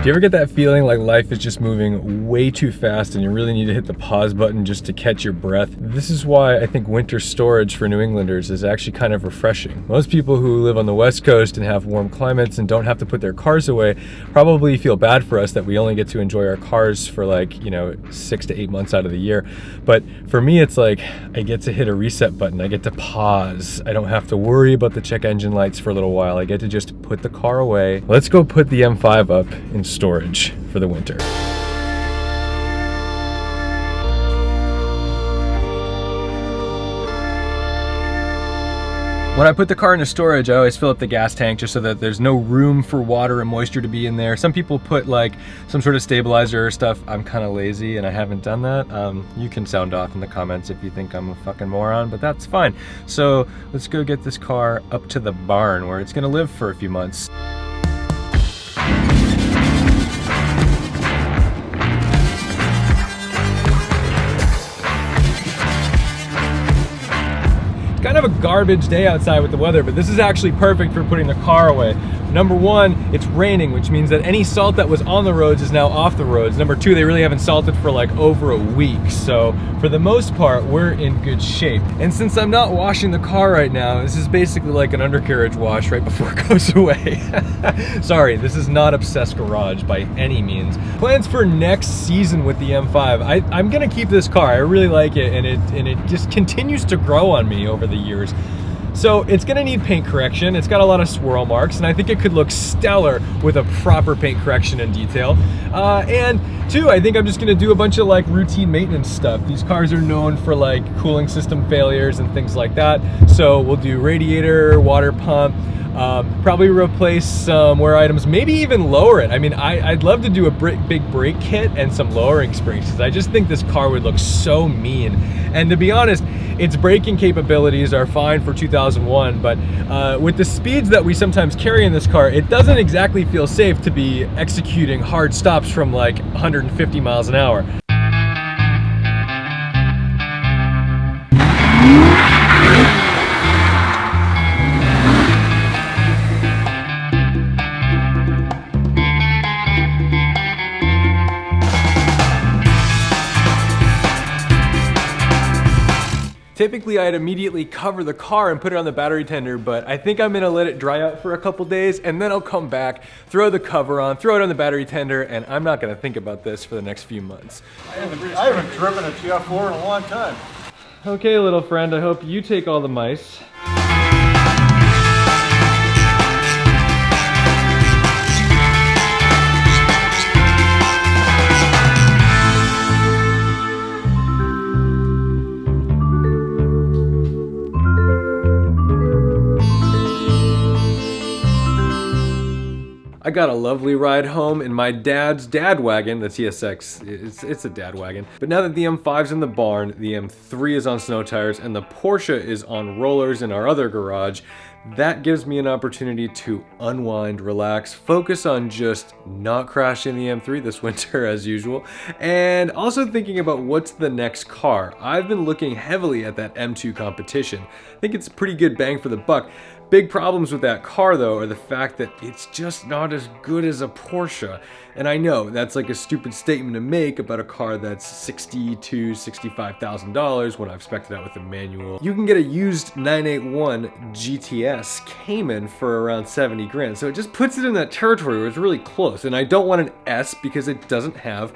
you ever get that feeling like life is just moving way too fast and you really need to hit the pause button just to catch your breath? This is why I think winter storage for New Englanders is actually kind of refreshing. Most people who live on the West Coast and have warm climates and don't have to put their cars away probably feel bad for us that we only get to enjoy our cars for like, 6 to 8 months out of the year. But for me, it's like I get to hit a reset button. I get to pause. I don't have to worry about the check engine lights for a little while. I get to just put the car away. Let's go put the M5 up in storage for the winter. When I put the car into storage, I always fill up the gas tank just so that there's no room for water and moisture to be in there. Some people put like some sort of stabilizer or stuff. I'm kind of lazy and I haven't done that. You can sound off in the comments if you think I'm a fucking moron, but that's fine. So let's go get this car up to the barn where it's gonna live for a few months. Kind of a garbage day outside with the weather, but this is actually perfect for putting the car away. Number one, it's raining, which means that any salt that was on the roads is now off the roads. Number two, they really haven't salted for like over a week. So for the most part, we're in good shape. And since I'm not washing the car right now, this is basically like an undercarriage wash right before it goes away. Sorry, this is not Obsessed Garage by any means. Plans for next season with the M5. I'm gonna keep this car. I really like it, and it just continues to grow on me over the years. So it's gonna need paint correction. It's got a lot of swirl marks, and I think it could look stellar with a proper paint correction and detail. And two, I think I'm just gonna do a bunch of like routine maintenance stuff. These cars are known for like cooling system failures and things like that. So we'll do radiator, water pump, probably replace some wear items, maybe even lower it. I mean, I'd love to do a big brake kit and some lowering springs, because I just think this car would look so mean. And to be honest, its braking capabilities are fine for 2001, but with the speeds that we sometimes carry in this car, it doesn't exactly feel safe to be executing hard stops from like 150 miles an hour. Typically, I'd immediately cover the car and put it on the battery tender, but I think I'm gonna let it dry out for a couple days, and then I'll come back, throw the cover on, throw it on the battery tender, and I'm not gonna think about this for the next few months. I haven't driven a TF4 in a long time. Okay, little friend, I hope you take all the mice. I got a lovely ride home in my dad's dad wagon, the TSX. It's a dad wagon. But now that the M5's in the barn, the M3 is on snow tires, and the Porsche is on rollers in our other garage, that gives me an opportunity to unwind, relax, focus on just not crashing the M3 this winter as usual, and also thinking about what's the next car. I've been looking heavily at that M2 competition. I think it's a pretty good bang for the buck. Big problems with that car though are the fact that it's just not as good as a Porsche. And I know that's like a stupid statement to make about a car that's $60,000 to $65,000 when I've spec'd it out with a manual. You can get a used 981 GTS Cayman for around 70 grand. So it just puts it in that territory where it's really close. And I don't want an S because it doesn't have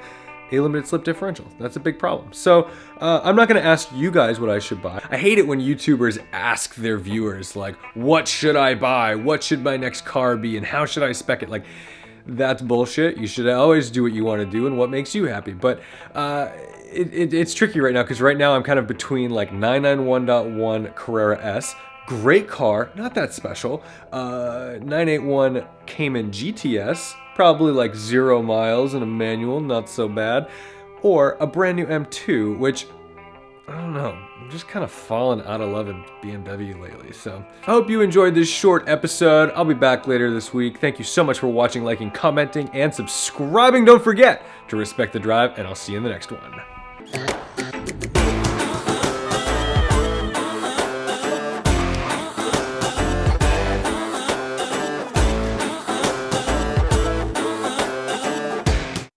a limited slip differential. That's a big problem. So I'm not gonna ask you guys what I should buy. I hate it when YouTubers ask their viewers like, what should I buy? What should my next car be? And how should I spec it? Like, that's bullshit. You should always do what you wanna do and what makes you happy. But it's tricky right now, because right now I'm kind of between like 991.1 Carrera S, great car, not that special, 981 Cayman GTS, probably like 0 miles in a manual, not so bad, or a brand new M2, which, I don't know, I'm just kind of falling out of love with BMW lately. So I hope you enjoyed this short episode. I'll be back later this week. Thank you so much for watching, liking, commenting, and subscribing. Don't forget to respect the drive, and I'll see you in the next one.